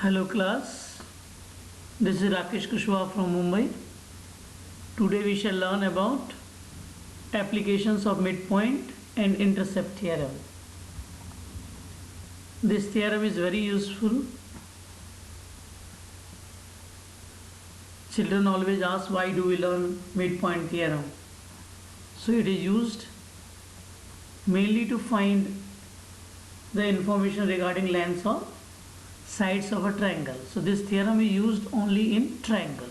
Hello class, this is Rakesh Kushwaha from Mumbai. Today we shall learn about applications of midpoint and intercept theorem. This theorem is very useful. Children always ask why do we learn midpoint theorem. So it is used mainly to find the information regarding lengths of sides of a triangle. So this theorem is used only in triangle.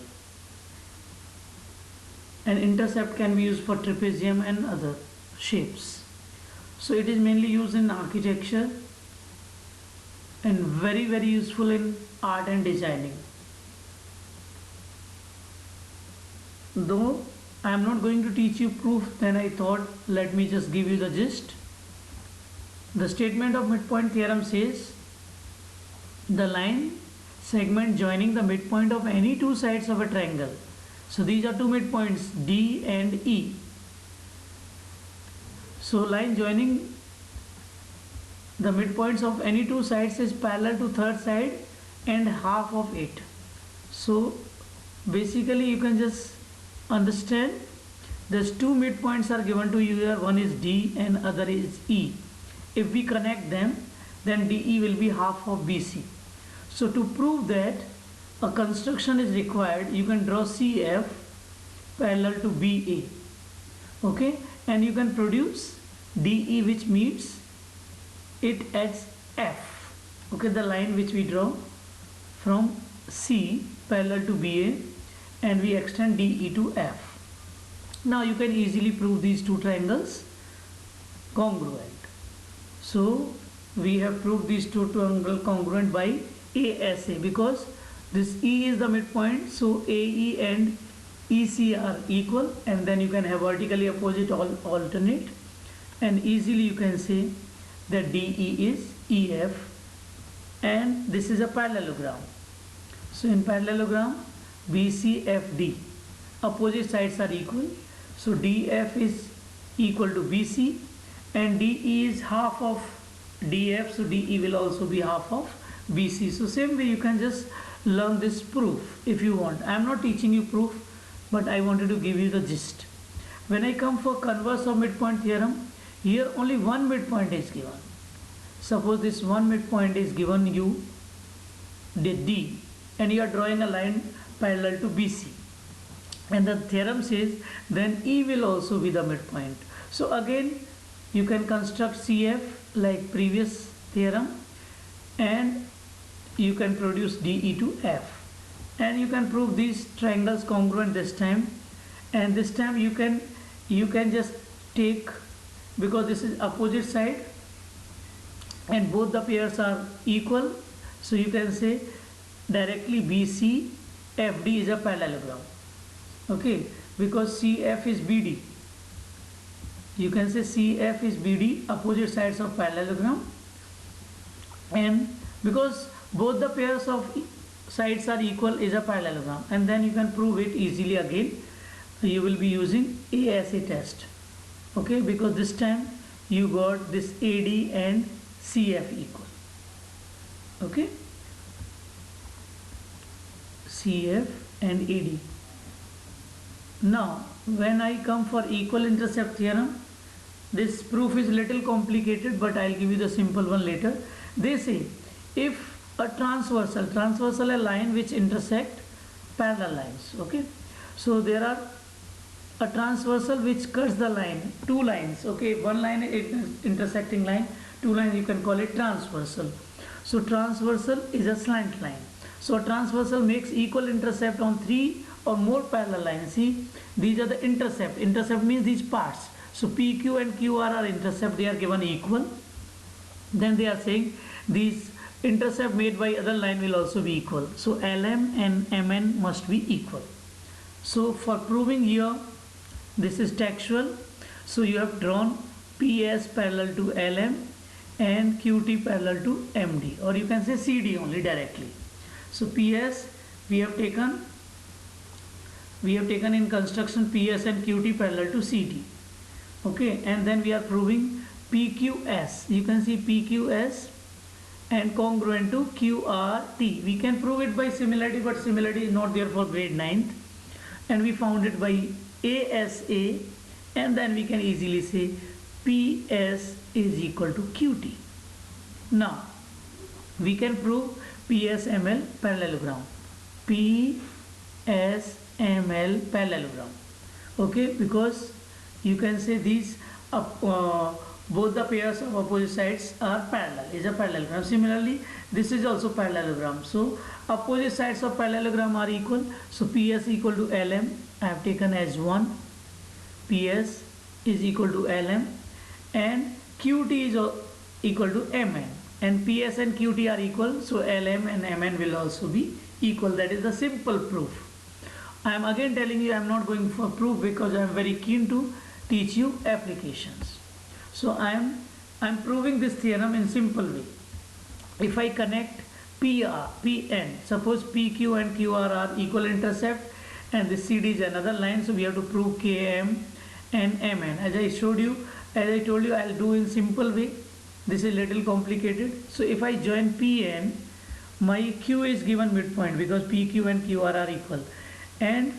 And intercept can be used for trapezium and other shapes. So it is mainly used in architecture and very useful in art and designing. Though I am not going to teach you proof, then I thought let me just give you the gist. The statement of midpoint theorem says the line segment joining the midpoint of any two sides of a triangle. So these are two midpoints D and E. So line joining the midpoints of any two sides is parallel to third side and half of it. So basically you can just understand these two midpoints are given to you here. One is D and other is E. If we connect them, then DE will be half of BC. So to prove that a construction is required, you can draw CF parallel to BA. Okay, and you can produce DE which meets it as F. Okay, the line which we draw from C parallel to BA and we extend DE to F. Now you can easily prove these two triangles congruent. So we have proved these two triangles congruent by ASA, because this E is the midpoint, so AE and EC are equal, and then you can have vertically opposite alternate, and easily you can say that DE is EF, and this is a parallelogram. So in parallelogram BCFD, opposite sides are equal, so DF is equal to BC and DE is half of DF, so DE will also be half of BC. So same way you can just learn this proof if you want. I am not teaching you proof, but I wanted to give you the gist. When I come for converse of midpoint theorem, here only one midpoint is given. Suppose this one midpoint is given you the D and you are drawing a line parallel to BC, and the theorem says then E will also be the midpoint. So again you can construct CF like previous theorem and you can produce DE to F, and you can prove these triangles congruent this time, and this time you can just take, because this is opposite side and both the pairs are equal, so you can say directly BCFD is a parallelogram. Okay, because CF is BD, you can say CF is BD, opposite sides of parallelogram, and because both the pairs of sides are equal is a parallelogram, and then you can prove it easily. Again you will be using ASA test. Okay, because this time you got this AD and CF equal. Okay, CF and AD. Now when I come for equal intercept theorem, this proof is little complicated, but I'll give you the simple one later. They say if a transversal a line which intersect parallel lines. Okay, so there are a transversal which cuts the line, two lines. Okay, one line is intersecting line, two lines, you can call it transversal. So transversal is a slant line. So a transversal makes equal intercept on three or more parallel lines. See, these are the intercept. Intercept means these parts. So PQ and QR are intercept, they are given equal. Then they are saying these intercept made by other line will also be equal. So LM and MN must be equal. So for proving here, this is textual. So you have drawn PS parallel to LM and QT parallel to MD, or you can say CD only directly. So PS we have taken in construction PS and QT parallel to CD. Okay, and then we are proving PQS. You can see PQS and congruent to QRT. We can prove it by similarity, but similarity is not there for grade 9th. And we found it by ASA, and then we can easily say PS is equal to QT. Now we can prove PSML parallelogram. PSML parallelogram. Okay, because you can say these both the pairs of opposite sides are parallel, is a parallelogram. Similarly, this is also parallelogram. So opposite sides of parallelogram are equal. So PS equal to LM, I have taken as 1. PS is equal to LM, and QT is equal to MN, and PS and QT are equal, so LM and MN will also be equal. That is the simple proof. I am again telling you I am not going for proof because I am very keen to teach you applications. So I am proving this theorem in simple way. If I connect PN, suppose PQ and QR are equal intercept, and this CD is another line, so we have to prove KM and MN. As I told you, I'll do in simple way. This is little complicated. So if I join PN, my Q is given midpoint because PQ and QR are equal. And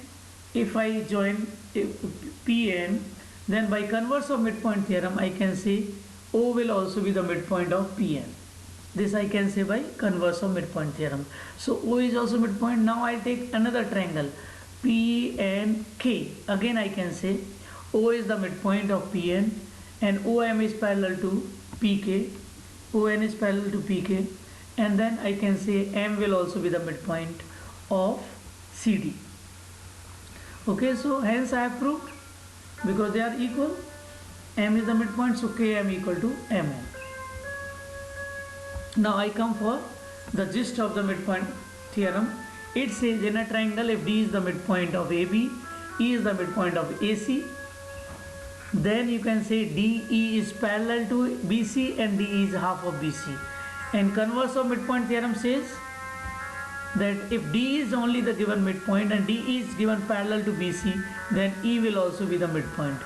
if I join PN, then by converse of midpoint theorem, I can say O will also be the midpoint of PN. This I can say by converse of midpoint theorem. So O is also midpoint. Now I'll take another triangle, PNK. Again I can say O is the midpoint of PN, and OM is parallel to PK. ON is parallel to PK, and then I can say M will also be the midpoint of CD. Okay, so hence I have proved, because they are equal, M is the midpoint, so KM equal to MN. Now I come for the gist of the midpoint theorem. It says in a triangle, if D is the midpoint of AB, E is the midpoint of AC, then you can say DE is parallel to BC and DE is half of BC. And converse of midpoint theorem says that if D is only the given midpoint and DE is given parallel to BC, then E will also be the midpoint.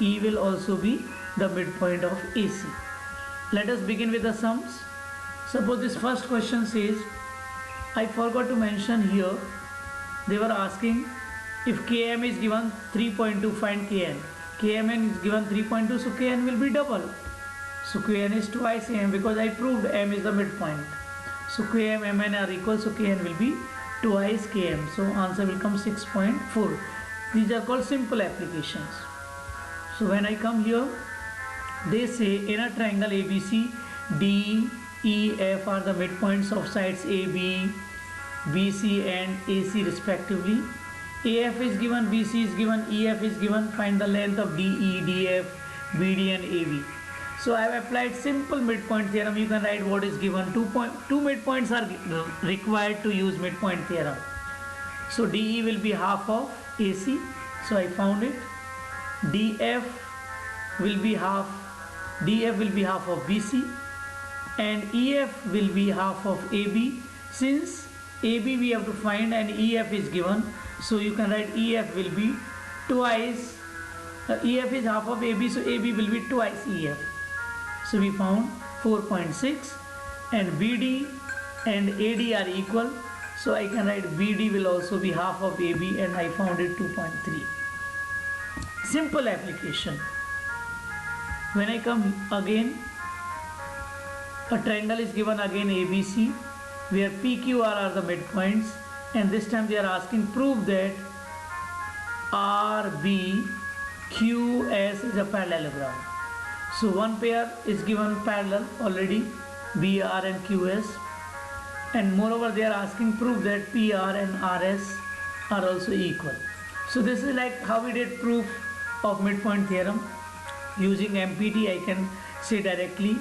E will also be the midpoint of AC. Let us begin with the sums. Suppose this first question says, I forgot to mention here, they were asking if Km is given 3.2, find Kn. Kmn is given 3.2, so Kn will be double. So Kn is twice M, because I proved M is the midpoint. So Km, Mn are equal, so Kn will be twice Km. So answer will come 6.4. These are called simple applications. So when I come here, they say in a triangle ABC, D, E, F are the midpoints of sides AB, BC and AC respectively. AF is given, BC is given, EF is given. Find the length of DE, DF, BD and AB. So I have applied simple midpoint theorem. You can write what is given. Two midpoints are required to use midpoint theorem. So DE will be half of AC. So I found it. DF will be half of BC, and EF will be half of AB. Since AB we have to find and EF is given, so you can write EF will be twice, EF is half of AB, so AB will be twice EF. So we found 4.6, and BD and AD are equal, so I can write BD will also be half of AB, and I found it 2.3. Simple application. When I come again, a triangle is given again ABC, where PQR are the midpoints, and this time they are asking prove that RBQS is a parallelogram. So one pair is given parallel already, BR and QS, and moreover they are asking prove that PR and RS are also equal. So this is like how we did proof of midpoint theorem. Using MPT I can say directly,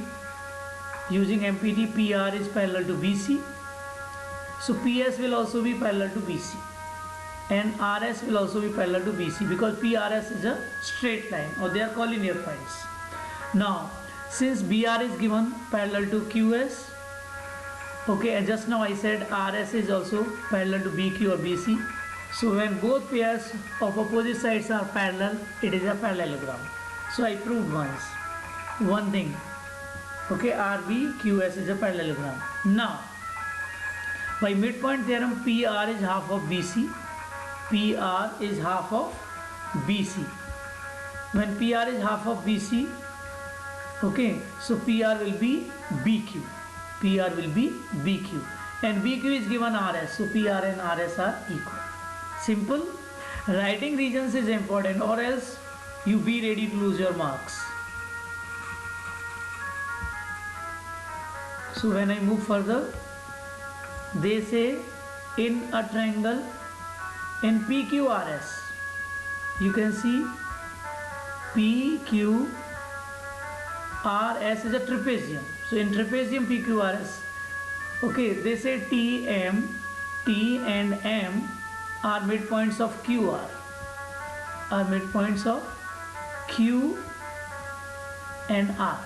using MPT PR is parallel to BC, so PS will also be parallel to BC, and RS will also be parallel to BC, because PRS is a straight line, or they are collinear points. Now since BR is given parallel to QS, okay, and just now I said RS is also parallel to BQ or BC, so when both pairs of opposite sides are parallel, it is a parallelogram. So I proved once one thing. Okay, RBQS is a parallelogram. Now, by midpoint theorem, PR is half of BC. PR is half of BC. When PR is half of BC, okay, so PR will be BQ. PR will be BQ. And BQ is given RS. So PR and RS are equal. Simple. Writing regions is important, or else you be ready to lose your marks. So when I move further, they say in a triangle in PQRS, you can see PQRS is a trapezium. So in trapezium PQRS, okay, they say T and M are midpoints of QR, are midpoints of Q and R,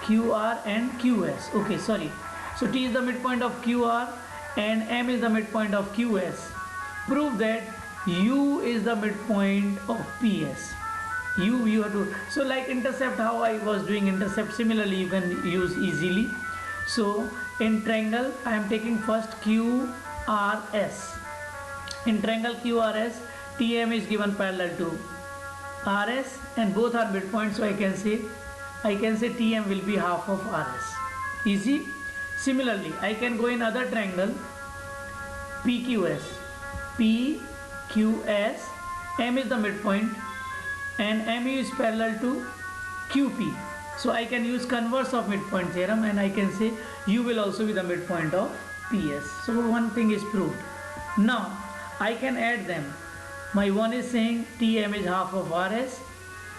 QR and QS. Okay, sorry. So T is the midpoint of QR and M is the midpoint of QS. Prove that U is the midpoint of PS. You have to, so like intercept, how I was doing intercept, similarly you can use easily. So in triangle I am taking first QRS. In triangle QRS, TM is given parallel to RS and both are midpoints, so I can say TM will be half of RS. Easy. Similarly, I can go in other triangle PQS. PQS, M is the midpoint and MU is parallel to QP. So I can use converse of midpoint theorem and I can say U will also be the midpoint of PS. So one thing is proved. Now I can add them. My one is saying TM is half of RS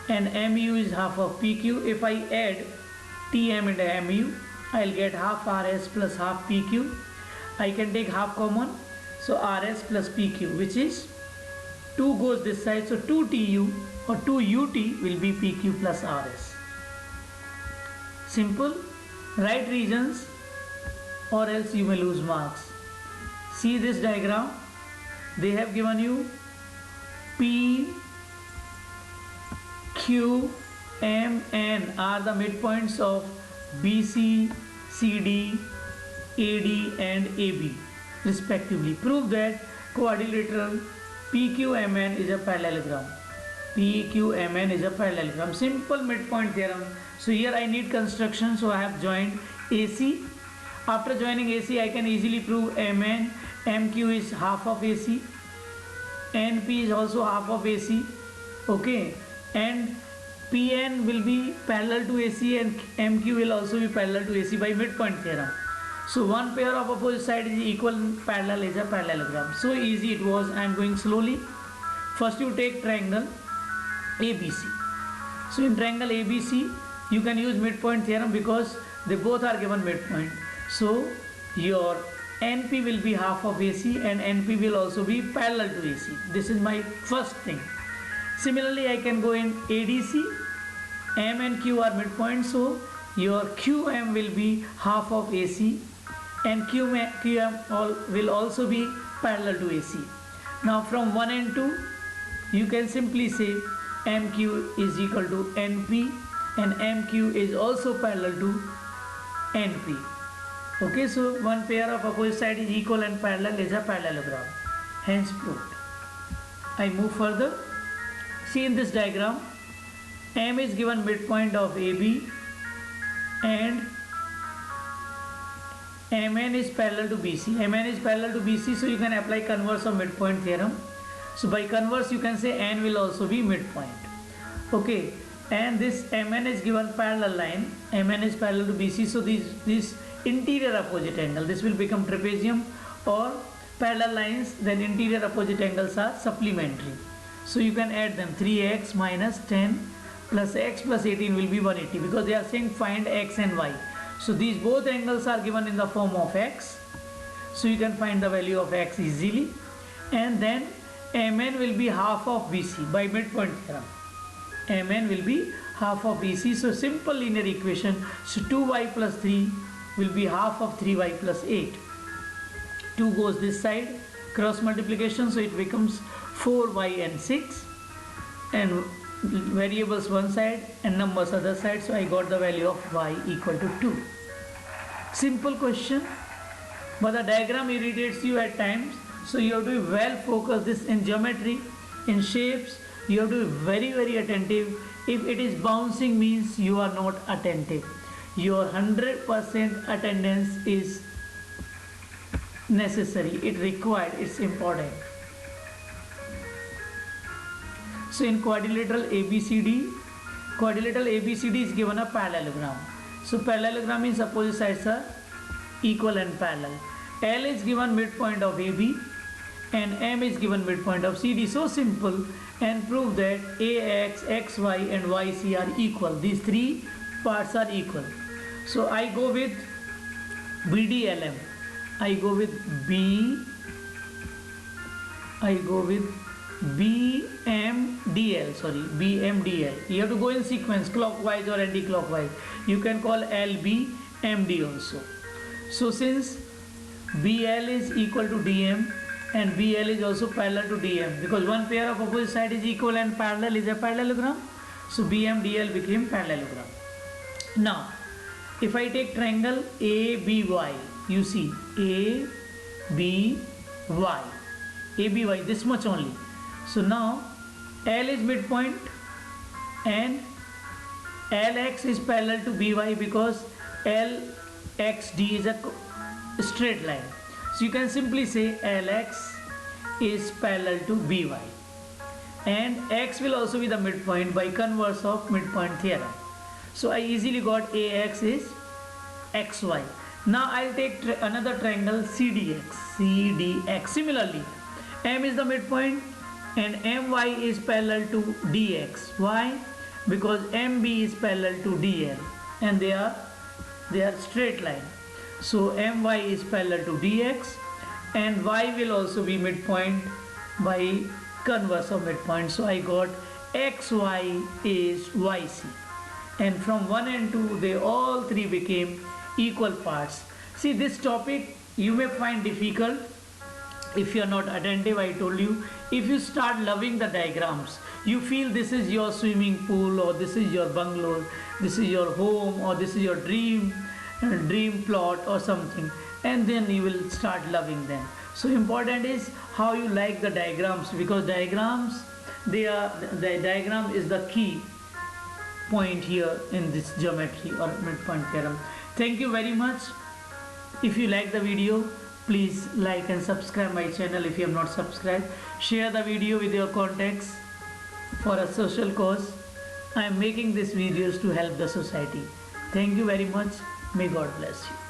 and MU is half of PQ. If I add TM and MU, I'll get half RS plus half PQ. I can take half common, so RS plus PQ, which is 2 goes this side, so 2TU or 2UT will be PQ plus RS. Simple. Write regions or else you may lose marks. See this diagram. They have given you P, Q, M, N are the midpoints of BC, CD, AD and AB respectively. Prove that quadrilateral PQMN is a parallelogram. PQMN is a parallelogram. Simple midpoint theorem. So here I need construction, so I have joined AC. After joining AC, I can easily prove MN, MQ is half of AC, NP is also half of AC, okay, and PN will be parallel to AC and MQ will also be parallel to AC by midpoint theorem. So one pair of opposite side is equal and parallel is a parallelogram. So easy it was. I am going slowly. First you take triangle ABC. So in triangle ABC you can use midpoint theorem because they both are given midpoint. So your NP will be half of AC and NP will also be parallel to AC. This is my first thing. Similarly, I can go in ADC. M and Q are midpoint, so your QM will be half of AC and QM will also be parallel to AC. Now from 1 and 2, you can simply say MQ is equal to NP and MQ is also parallel to NP. Okay, so one pair of opposite side is equal and parallel is a parallelogram. Hence proved. I move further. See in this diagram, M is given midpoint of AB and MN is parallel to BC. MN is parallel to BC, so you can apply converse of midpoint theorem. So by converse you can say N will also be midpoint. Okay, and this MN is given parallel line. MN is parallel to BC, so this interior opposite angle, this will become trapezium or parallel lines, then interior opposite angles are supplementary. So you can add them. 3x minus 10 plus x plus 18 will be 180 because they are saying find x and y. So these both angles are given in the form of x. So you can find the value of x easily. And then Mn will be half of BC by midpoint theorem. Mn will be half of BC. So simple linear equation. So 2y plus 3 will be half of 3y plus 8. 2 goes this side, cross multiplication, so it becomes 4y and 6, and variables one side and numbers other side, so I got the value of y equal to 2. Simple question, but the diagram irritates you at times, so you have to be well focused. This in geometry, in shapes, you have to be very attentive. If it is bouncing means you are not attentive. Your 100% attendance is necessary, it required, it's important. So in quadrilateral ABCD is given a parallelogram. So parallelogram means opposite sides are equal and parallel. L is given midpoint of AB and M is given midpoint of CD. So simple, and prove that AX, XY and YC are equal. These three parts are equal. So I go with BDLM. I go with BMDL. You have to go in sequence, clockwise or anti-clockwise. You can call LBMD also. So since BL is equal to DM and BL is also parallel to DM, because one pair of opposite side is equal and parallel is a parallelogram, so BMDL became parallelogram. Now if I take triangle ABY, you see ABY, this much only. So now L is midpoint and LX is parallel to BY because LXD is a straight line. So you can simply say LX is parallel to BY, and X will also be the midpoint by converse of midpoint theorem. So I easily got AX is XY. Now I'll take another triangle CDX. Similarly, M is the midpoint and MY is parallel to DX. Why? Because MB is parallel to DL and they are straight line. So MY is parallel to DX and Y will also be midpoint by converse of midpoint. So I got XY is YC. And from 1 and 2 they all three became equal parts. See, this topic you may find difficult if you are not attentive. I told you, if you start loving the diagrams, you feel this is your swimming pool or this is your bungalow, this is your home or this is your dream plot or something, and then you will start loving them. So important is how you like the diagrams, because the diagram is the key point here in this geometry or midpoint theorem. Thank you very much. If you like the video, please like and subscribe my channel if you have not subscribed. Share the video with your contacts for a social cause. I am making these videos to help the society. Thank you very much. May God bless you.